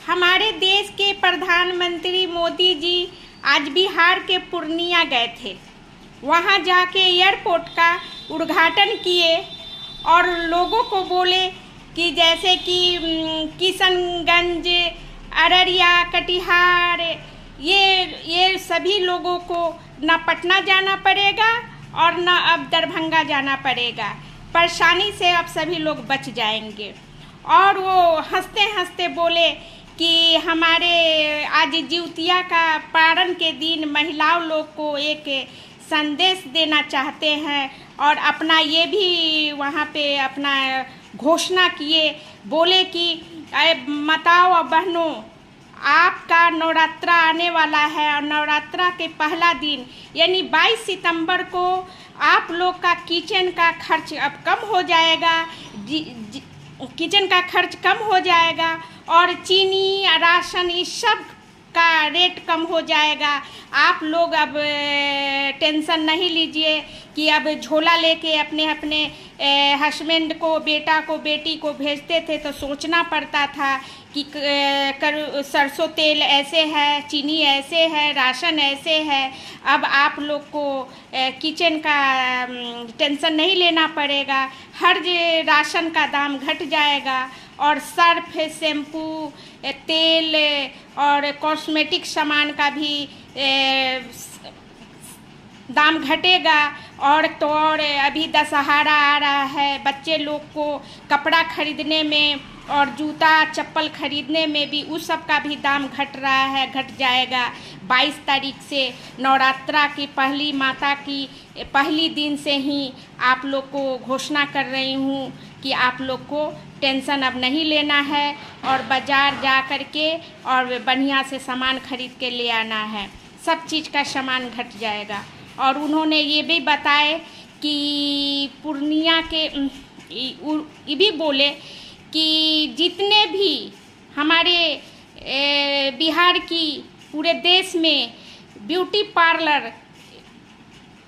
हमारे देश के प्रधानमंत्री मोदी जी आज बिहार के पूर्णिया गए थे। वहाँ जाके एयरपोर्ट का उद्घाटन किए और लोगों को बोले कि जैसे कि किशनगंज, अररिया, कटिहार, ये सभी लोगों को ना पटना जाना पड़ेगा और ना अब दरभंगा जाना पड़ेगा। परेशानी से अब सभी लोग बच जाएंगे। और वो हंसते हंसते बोले कि हमारे आज जिउतिया का पारण के दिन महिलाओं लोग को एक संदेश देना चाहते हैं और अपना ये भी वहाँ पे अपना घोषणा किए, बोले कि माताओं और बहनों, आपका नवरात्रा आने वाला है और नवरात्रा के पहला दिन यानी 22 सितंबर को आप लोग का किचन का खर्च अब कम हो जाएगा, किचन का खर्च कम हो जाएगा और चीनी, राशन, इस सब का रेट कम हो जाएगा। आप लोग अब टेंशन नहीं लीजिए कि अब झोला लेके अपने अपने हस्बैंड को, बेटा को, बेटी को भेजते थे तो सोचना पड़ता था कि सरसों तेल ऐसे है, चीनी ऐसे है, राशन ऐसे है। अब आप लोग को किचन का टेंशन नहीं लेना पड़ेगा। हर राशन का दाम घट जाएगा और सर्फ, शैम्पू, तेल और कॉस्मेटिक सामान का भी दाम घटेगा। और तो और अभी दशहरा आ रहा है, बच्चे लोग को कपड़ा खरीदने में और जूता चप्पल खरीदने में भी उस सब का भी दाम घट रहा है, घट जाएगा। 22 तारीख से नवरात्रा की पहली माता की पहली दिन से ही आप लोग को घोषणा कर रही हूँ कि आप लोग को टेंशन अब नहीं लेना है और बाज़ार जा कर के और बढ़िया से सामान खरीद के ले आना है। सब चीज़ का सामान घट जाएगा। और उन्होंने ये भी बताए कि पूर्णिया के ये भी बोले कि जितने भी हमारे बिहार की पूरे देश में ब्यूटी पार्लर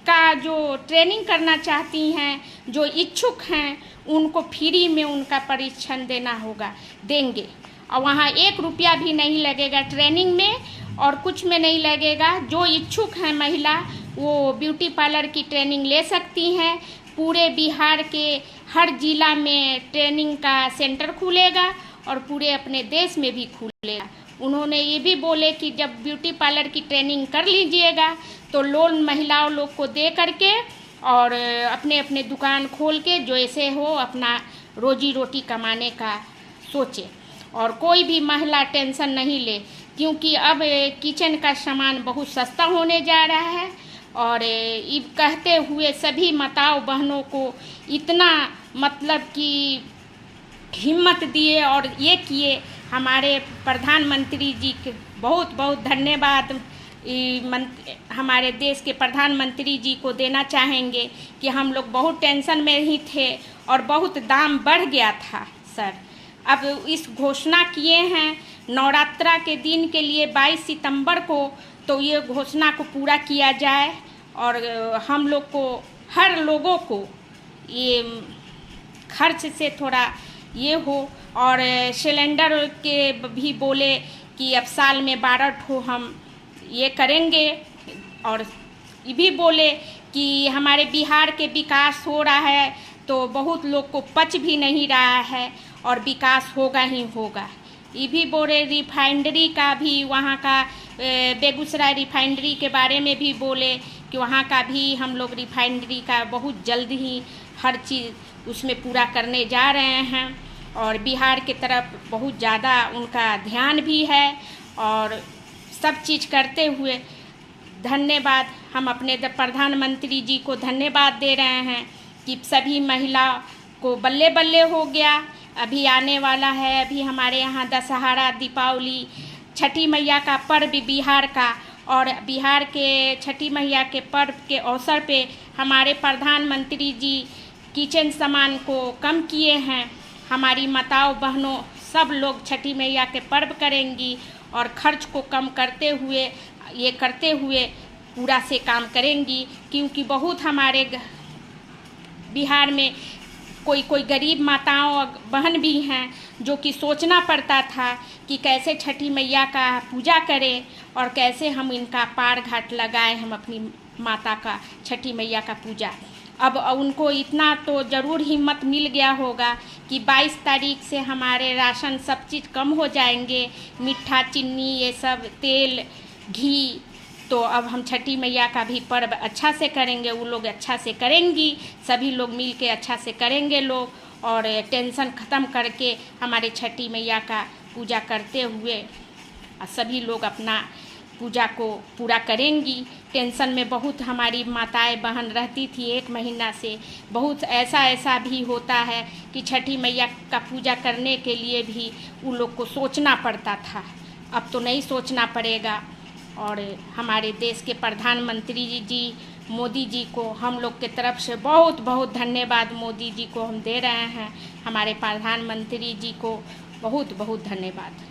का जो ट्रेनिंग करना चाहती हैं, जो इच्छुक हैं, उनको फ्री में उनका परीक्षण देना होगा, देंगे। और वहाँ 1 रुपया भी नहीं लगेगा ट्रेनिंग में और कुछ में नहीं लगेगा। जो इच्छुक हैं महिला वो ब्यूटी पार्लर की ट्रेनिंग ले सकती हैं। पूरे बिहार के हर जिला में ट्रेनिंग का सेंटर खुलेगा और पूरे अपने देश में भी खुलेगा। उन्होंने ये भी बोले कि जब ब्यूटी पार्लर की ट्रेनिंग कर लीजिएगा तो लोन महिलाओं लोग को दे करके और अपने अपने दुकान खोल के जो ऐसे हो अपना रोजी रोटी कमाने का सोचे और कोई भी महिला टेंशन नहीं ले, क्योंकि अब किचन का सामान बहुत सस्ता होने जा रहा है। और ये कहते हुए सभी माताओं बहनों को इतना मतलब कि हिम्मत दिए और ये किए, हमारे प्रधानमंत्री जी के बहुत बहुत धन्यवाद हमारे देश के प्रधानमंत्री जी को देना चाहेंगे कि हम लोग बहुत टेंशन में ही थे और बहुत दाम बढ़ गया था सर। अब इस घोषणा किए हैं नवरात्रा के दिन के लिए 22 सितंबर को, तो ये घोषणा को पूरा किया जाए और हम लोग को, हर लोगों को ये खर्च से थोड़ा ये हो। और सिलेंडर के भी बोले कि अब साल में 12 ठो हम ये करेंगे। और ये भी बोले कि हमारे बिहार के विकास हो रहा है तो बहुत लोग को पच भी नहीं रहा है और विकास होगा ही होगा। ये भी बोले रिफाइनरी का भी, वहाँ का बेगूसराय रिफाइनरी के बारे में भी बोले कि वहाँ का भी हम लोग रिफाइनरी का बहुत जल्द ही हर चीज़ उसमें पूरा करने जा रहे हैं। और बिहार के तरफ बहुत ज़्यादा उनका ध्यान भी है और सब चीज़ करते हुए धन्यवाद, हम अपने प्रधानमंत्री जी को धन्यवाद दे रहे हैं कि सभी महिला को बल्ले बल्ले हो गया। अभी आने वाला है, अभी हमारे यहाँ दशहरा, दीपावली, छठी मैया का पर्व बिहार का, और बिहार के छठी मैया के पर्व के अवसर पे हमारे प्रधानमंत्री जी किचन सामान को कम किए हैं। हमारी माताओं बहनों सब लोग छठी मैया के पर्व करेंगी और खर्च को कम करते हुए पूरा से काम करेंगी, क्योंकि बहुत हमारे बिहार में कोई कोई गरीब माताओं और बहन भी हैं जो कि सोचना पड़ता था कि कैसे छठी मैया का पूजा करें और कैसे हम इनका पार घाट लगाएं हम अपनी माता का छठी मैया का पूजा। अब उनको इतना तो ज़रूर हिम्मत मिल गया होगा कि 22 तारीख से हमारे राशन सब चीज़ कम हो जाएंगे, मीठा चीनी ये सब तेल घी। तो अब हम छठी मैया का भी पर्व अच्छा से करेंगे, वो लोग अच्छा से करेंगी, सभी लोग मिल के अच्छा से करेंगे लोग, और टेंशन ख़त्म करके हमारे छठी मैया का पूजा करते हुए सभी लोग अपना पूजा को पूरा करेंगी। टेंशन में बहुत हमारी माताएं बहन रहती थी 1 महीना से। बहुत ऐसा भी होता है कि छठी मैया का पूजा करने के लिए भी उन लोग को सोचना पड़ता था। अब तो नहीं सोचना पड़ेगा। और हमारे देश के प्रधानमंत्री जी मोदी जी को हम लोग के तरफ से बहुत बहुत धन्यवाद मोदी जी को हम दे रहे हैं। हमारे प्रधानमंत्री जी को बहुत बहुत धन्यवाद।